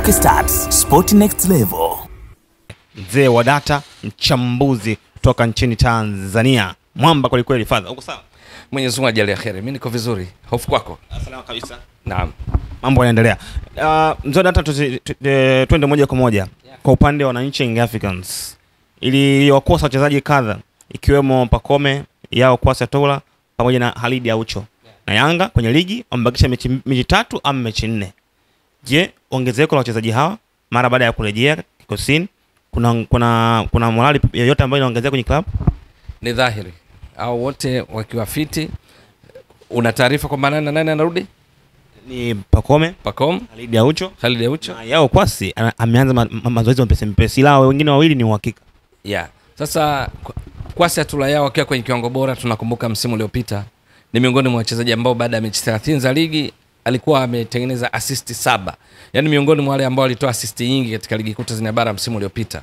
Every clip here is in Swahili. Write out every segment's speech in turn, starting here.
Rock Stars, Sport Next Level. Mzee wa data, mchambuzi kutoka nchini Tanzania. Mwamba kwa kweli father. Uko sawa? Mwenyezi Mungu ajalie kheri. Mimi niko vizuri. Hofu kwako? Salama kabisa. Naam. Mambo yanaendelea. Mzee wa data, twende moja kwa moja. Kwa upande wa wananchi Young Africans, ili wakosa wachezaji kadha ikiwemo Pacome, Yao Kwasi Tola pamoja na Khalid Aucho. Na Yanga kwenye ligi wamebakisha mechi 3 au mechi 4. Je, ongezeko la wachezaji hawa mara baada ya kurejea kikosini kuna morali yoyote ambayo inaongezeka kwenye club? Ni dhahiri au wote wakiwa fiti. Una taarifa kwamba nani anarudi? Ni Pacome, Khalid Aucho. Na Yao Kwasi ameanza mazoezi mepesi la wengine wawili ni uhakika. Yeah. Sasa Kwasi Tola Yao akiwa kwenye kiwango bora, tunakumbuka msimu uliopita ni miongoni mwa wachezaji ambao baada ya mechi 30 za ligi alikuwa ametengeneza assist 7. Yaani miongoni mwa wale ambao walitoa assist nyingi katika ligi kuu Tanzania bara msimu uliopita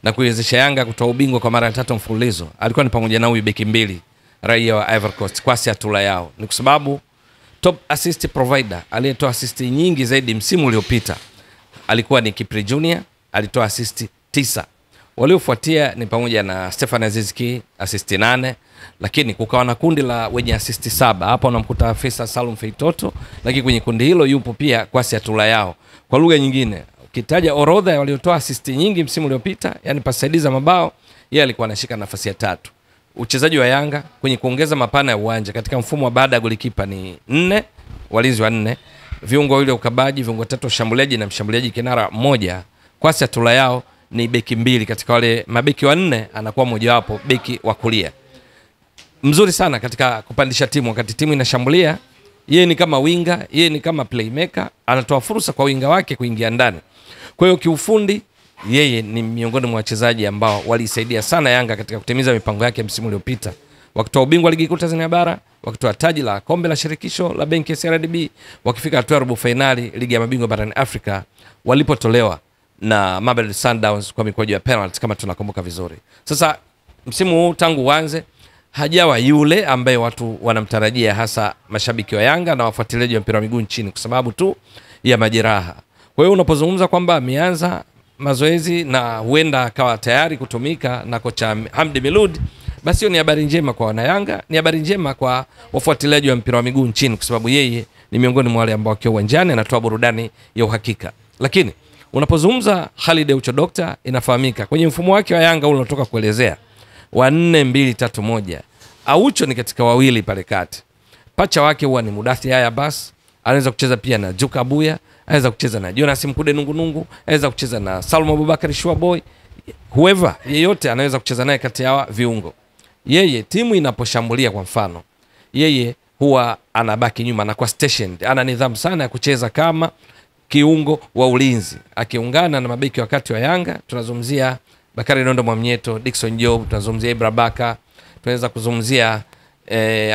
na kuiwezesha Yanga kutoa ubingwa kwa mara ya 3 mfululizo. Alikuwa ni pamoja na huyu beki mbili raia wa Ivory Coast, Kwasi Tola Yao. Ni kwa sababu top assist provider aliyetoa assist nyingi zaidi msimu uliopita alikuwa ni Kipri Junior, alitoa assist 9. Waliofuatia ni pamoja na Stefan Aziz Ki assist 8, lakini kukawa na kundi la wenye assist 7. Hapa unamkuta Faisal Salum Feitoto, lakini kwenye kundi hilo yupo pia Kwasi Tola Yao. Kwa lugha nyingine, ukitaja orodha ya waliotoa assist nyingi msimu uliopita, yani pasaidiza mabao, yeye alikuwa anashika nafasi ya 3. Uchezaji wa Yanga kwenye kuongeza mapana ya uwanja katika mfumo wa baada ya golikipa ni 4, walinzi wa 4, viungo wawili ukabaji, viungo 3 shambuliaji na mshambuliaji kinara mmoja. Kwasi Tola Yao ni beki 2 katika wale mabeki wa 4, anakuwa mmoja wapo beki wa kulia. Mzuri sana katika kupandisha timu wakati timu inashambulia. Yeye ni kama winga, yeye ni kama playmaker, anatoa fursa kwa winga wake kuingia ndani. Kwa hiyo kiufundi yeye ni miongoni mwa wachezaji ambao walisaidia sana Yanga katika kutimiza mipango yake msimu uliopita. Wakitoa ubingwa ligi kuu Tanzania bara, wakitoa taji la kombe la shirikisho la benki ya CRDB, wakifika hatua ya robo finali ligi ya mabingwa barani Afrika walipotolewa na Mamelodi Sundowns kwa mikwaju ya penalty kama tunakumbuka vizuri. Sasa msimu huu tangu uanze hajawa yule ambaye watu wanamtarajia, hasa mashabiki wa Yanga na wafuatiliaji wa mpira wa miguu nchini, kwa sababu tu ya majeraha. Kwa hiyo unapozungumza kwamba ameanza mazoezi na huenda akawa tayari kutumika na kocha Hamdi Milud, basi hiyo ni habari njema kwa wanayanga, ni habari njema kwa wafuatiliaji wa mpira wa miguu nchini, kwa sababu yeye ni miongoni mwa wale ambao wakiwa uwanjani anatoa burudani ya uhakika. Lakini unapozungumza Khalid Aucho Doctor, inafahamika kwenye mfumo wake wa Yanga ule unatoka kuelezea wa 4-2-3-1. Aucho ni katika wawili pale kati. Pacha wake huwa ni Mudathir Yahya Abbas, anaweza kucheza pia na Juka Abuya, anaweza kucheza na Jonas Mkude Nungunungu, anaweza kucheza na Salum Abubakar Shuaboy. Whoever yeyote anaweza kucheza naye kati ya viungo. Yeye timu inaposhambulia kwa mfano, yeye huwa anabaki nyuma na kwa stationed. Ana nidhamu sana ya kucheza kama kiungo wa ulinzi. Akiungana na mabeki wakati wa Yanga, tunazungumzia Bakari Nondo Mwamnyeto, Dickson Job, tunazungumzia Ibra Baka, tunaweza kuzungumzia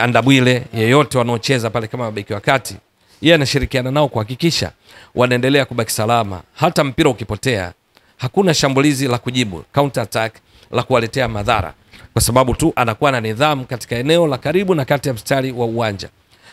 Andabwile, yeyote wanaocheza pale kama mabeki wakati. Yeye anashirikiana nao kuhakikisha wanaendelea kubaki salama. Hata mpira ukipotea, hakuna shambulizi la kujibu, counter attack la kuwaletea madhara, kwa sababu tu anakuwa na nidhamu katika eneo la karibu na kati ya mstari wa uwanja.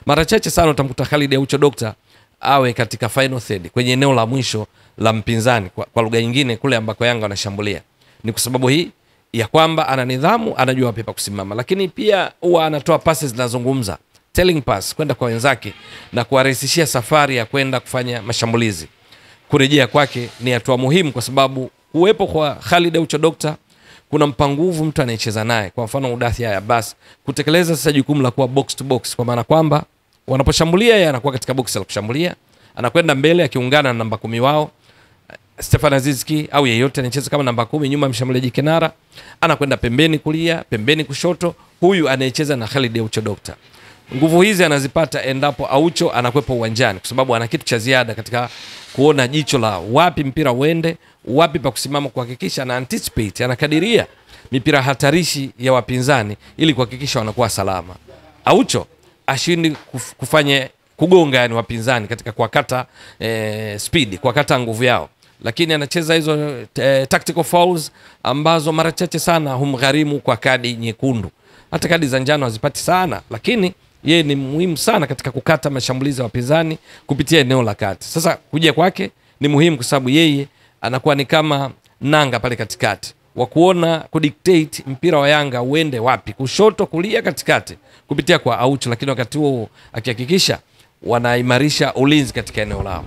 Mara chache sana utamkuta Khalid Aucho Doctor awe katika final third, kwenye eneo la mwisho la mpinzani, kwa lugha nyingine kule ambako Yanga wanashambulia. Ni kwa sababu hii ya kwamba ana nidhamu, anajua wapi pa kusimama, lakini pia huwa anatoa passes zinazozungumza, telling pass kwenda kwa wenzake na kuwarahisishia safari ya kwenda kufanya mashambulizi. Kurejea kwake ni hatua muhimu, kwa sababu uwepo kwa Khalid Aucho Doctor kuna mpanguvu mtu anayecheza naye, kwa mfano Mudathir Yahya Abbas, kutekeleza sasa jukumu la kuwa box to box, kwa maana kwamba wanaposhambulia yeye anakuwa katika box la kushambulia, anakwenda mbele akiungana na namba 10 wao Stefan Aziz Ki au yeyote anacheza kama namba 10 nyuma mshambuliaji kinara, anakwenda pembeni kulia, pembeni kushoto, huyu anayecheza na Khalid Aucho Doctor. Nguvu hizi anazipata endapo Aucho anakwepo uwanjani, kwa sababu ana kitu cha ziada katika kuona jicho la wapi mpira uende, wapi pa kusimama, kuhakikisha na anticipate, anakadiria mipira hatarishi ya wapinzani ili kuhakikisha wanakuwa salama. Aucho ashindi kufanya kugonga yani wapinzani katika kuwakata speed, kuwakata nguvu yao, lakini anacheza hizo tactical fouls ambazo mara chache sana humgharimu kwa kadi nyekundu. Hata kadi za njano hazipati sana, lakini yeye ni muhimu sana katika kukata mashambulizi ya wapinzani kupitia eneo la kati. Sasa kuja kwake ni muhimu kwa sababu yeye anakuwa ni kama nanga pale katikati wa kuona kudictate mpira wa Yanga uende wapi, kushoto, kulia, katikati, kupitia kwa Aucho, lakini wakati huo akihakikisha wanaimarisha ulinzi katika eneo lao.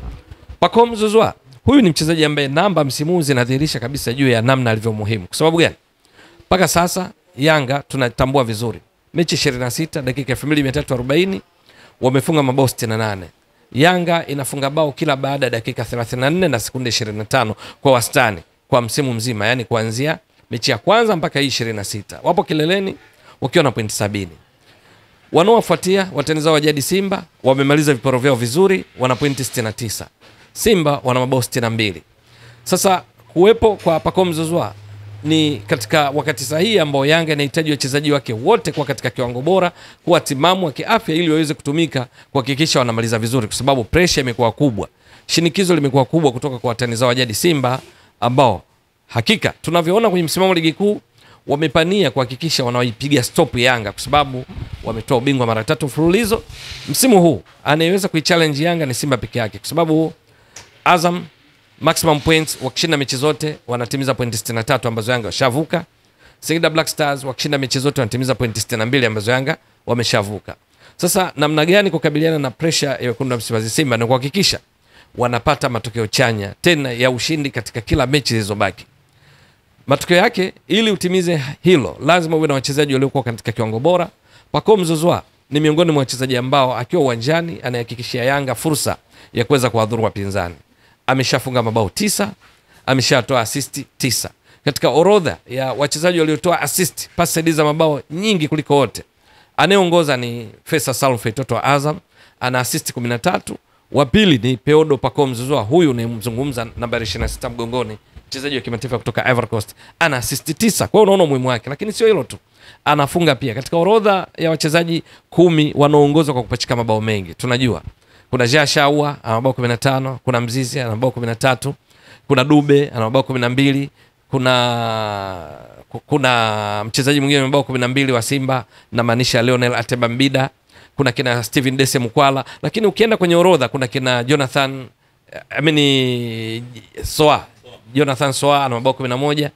Pacome Zouzoua, huyu ni mchezaji ambaye namba msimu huu zinadhihirisha kabisa juu ya namna alivyo muhimu. Kwa sababu gani? Mpaka sasa Yanga tunatambua vizuri, mechi 26 dakika 2340 wamefunga mabao 68. Yanga inafunga bao kila baada ya dakika 34 na sekunde 25 kwa wastani kwa msimu mzima, yani kuanzia mechi ya kwanza mpaka hii 26. Wapo kileleni wakiwa na pointi 70. Wanaofuatia watani zao wa jadi Simba wamemaliza viporo vyao vizuri, wana pointi 69. Simba wana mabao 62. Sasa kuwepo kwa Pacome Zouzoua ni katika wakati sahihi ambao Yanga inahitaji wachezaji wake wote kwa katika kiwango bora, kuwa timamu wa kiafya ili waweze kutumika kuhakikisha wanamaliza vizuri, kwa sababu pressure imekuwa kubwa, shinikizo limekuwa kubwa kutoka kwa watani zao wa jadi Simba ambao hakika tunavyoona kwenye msimamo ligi kuu wamepania kuhakikisha wanaipiga stop Yanga, kwa sababu wametoa ubingwa mara 3 mfululizo. Msimu huu anayeweza kuichallenge Yanga ni Simba peke yake, kwa sababu Azam maximum points wakishinda mechi zote wanatimiza pointi 63 ambazo Yanga washavuka. Singida Black Stars wakishinda mechi zote wanatimiza pointi 62 ambazo Yanga wameshavuka. Sasa namna gani kukabiliana na pressure ya wekundu wa Msimbazi Simba ni kuhakikisha wanapata matokeo chanya tena ya ushindi katika kila mechi zilizobaki. Matokeo yake ili utimize hilo lazima uwe na wachezaji waliokuwa katika kiwango bora. Pacome Zouzoua ni miongoni mwa wachezaji ambao akiwa uwanjani anahakikishia Yanga fursa ya kuweza kuwadhuru wapinzani. Ameshafunga mabao 9, ameshatoa assist 9. Katika orodha ya wachezaji waliotoa assist, pasi za mabao nyingi kuliko wote, anayeongoza ni Faisal Salum Feitoto wa Azam, ana assist 13. Wa pili ni Peodo Pacome Zouzoua, huyu ni mzungumza nambari 26 mgongoni, mchezaji wa kimataifa kutoka Ivory Coast, ana assist 9. Kwa hiyo unaona umuhimu wake, lakini sio hilo tu, anafunga pia. Katika orodha ya wachezaji 10 wanaoongoza kwa kupachika mabao mengi, tunajua kuna Jashaua ana mabao 15, kuna Mzizi ana mabao 13, kuna Dube ana mabao 12, kuna mchezaji mwingine mabao 12 wa Simba na maanisha Lionel Ateba Mbida, kuna kina Steven Dese Mukwala, lakini ukienda kwenye orodha kuna kina Jonathan Jonathan Soa ana mabao 11.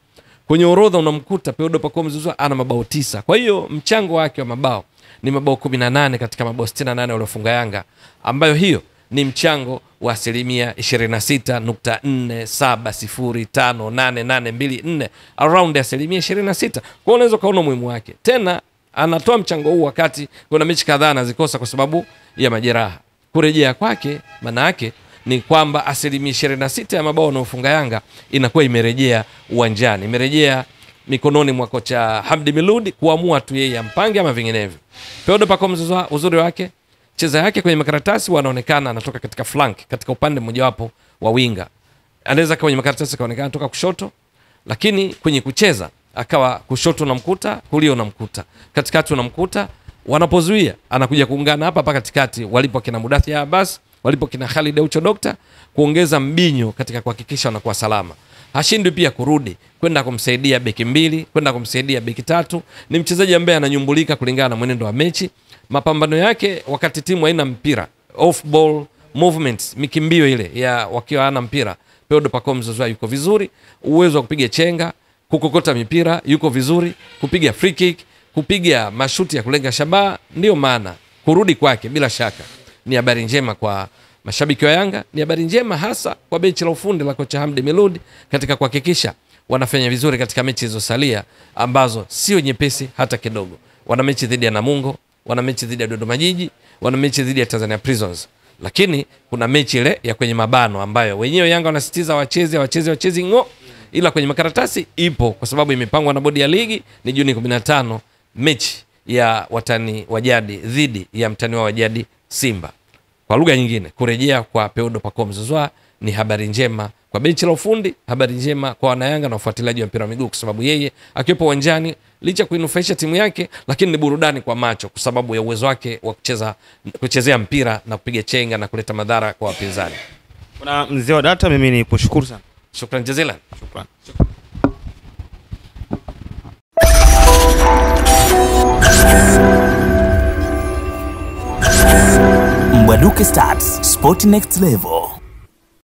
Kwenye orodha unamkuta Peodo Pacome Zouzoua ana mabao 9. Kwa hiyo mchango wake wa mabao ni mabao 18 katika mabao 68 waliofunga Yanga, ambayo hiyo ni mchango wa 26.470588824, around 26%. Kwa unaweza kaona umuhimu wake. Tena anatoa mchango huu wakati kuna mechi kadhaa anazikosa kwa sababu ya majeraha. Kurejea kwake maana yake ni kwamba 26% ya mabao wanaofunga Yanga inakuwa imerejea uwanjani, imerejea mikononi mwa kocha Hamdi Miludi kuamua tu yeye ampange ama vinginevyo. Peodo Pacome Zouzoua, uzuri wake cheza yake kwenye makaratasi wanaonekana anatoka katika flank, katika upande mmoja wapo wa winga. Anaweza kwenye makaratasi kaonekana anatoka kushoto, lakini kwenye kucheza akawa kushoto unamkuta, kulia unamkuta, katikati unamkuta. Wanapozuia anakuja kuungana hapa katikati walipo kina Mudathia Abbas, walipo kina Khalid Aucho Dokta, kuongeza mbinyo katika kuhakikisha wanakuwa salama. Hashindwi pia kurudi kwenda kumsaidia beki 2, kwenda kumsaidia beki 3. Ni mchezaji ambaye ananyumbulika kulingana na mwenendo wa mechi. Mapambano yake wakati timu haina mpira, off ball movements, mikimbio ile ya wakiwa hana mpira, Peodo Pacome Zouzoua yuko vizuri. Uwezo wa kupiga chenga, kukokota mipira yuko vizuri, kupiga free kick, kupiga mashuti ya kulenga shabaha. Ndio maana kurudi kwake bila shaka ni habari njema kwa mashabiki wa Yanga, ni habari njema hasa kwa benchi la ufundi la kocha Hamdi Miludi katika kuhakikisha wanafanya vizuri katika mechi zilizosalia ambazo sio nyepesi hata kidogo. Wana mechi dhidi ya Namungo, wana mechi dhidi ya Dodoma Jiji, wana mechi dhidi ya Tanzania Prisons. Lakini kuna mechi ile ya kwenye mabano ambayo wenyewe Yanga wanasitiza wacheze ngo, ila kwenye makaratasi ipo kwa sababu imepangwa na bodi ya ligi. Ni Juni 15 mechi ya watani wa jadi dhidi ya mtani wa jadi Simba. Kwa lugha nyingine, kurejea kwa Peodo Pacome Zouzoua ni habari njema kwa benchi la ufundi, habari njema kwa wanayanga na wafuatiliaji wa mpira wa miguu, kwa sababu yeye akiwepo uwanjani licha kuinufaisha timu yake, lakini ni burudani kwa macho kwa sababu ya uwezo wake wa kuchezea mpira na kupiga chenga na kuleta madhara kwa wapinzani. Kuna mzee wa data, mimi ni kushukuru sana. Shukrani jazilan. Shukrani. Mbwaduke Stats, Sport Next Level.